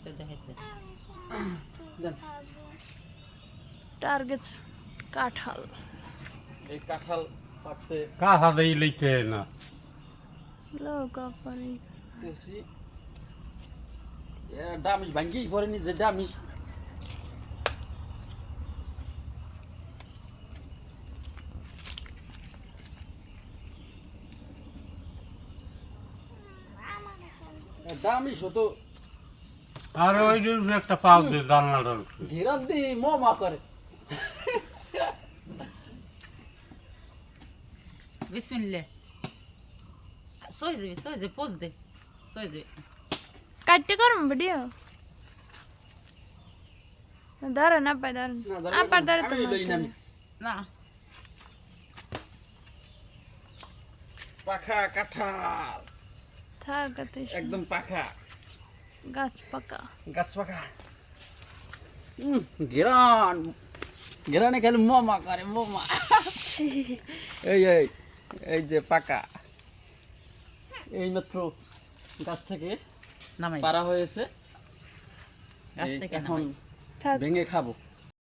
তো দেখাইতে দেন টার্গেট কাঁঠাল এই কাঁঠাল পাড়তে কাঁথা দেই লইতে না লোক পারি তেছি ডামিস ভাঙ্গি পড়েনি যে ডামিস ডামিস হতো আর ওই একটা পাও দে জানলাটার উপরে। ঘেরাত দি মা করে বিসমিল্লাহ সই যাবে পোজ দে সই যাবে কাটতে করম ভিডিও দাঁড়া না পাই দাঁড়া আপার দাঁড়া তো আমি লই না না পাখা কাঁঠাল থাক তুই একদম পাখা গাছ পাকা গাছ পাখা ঘেরান ঘেরানে খেলে মা করে মা এই এই এই যে পাকা এই মাত্র গাছ থেকে নামাই পারা হয়েছে গাছ থেকে এখন নামাই থাক ভেঙে খাবো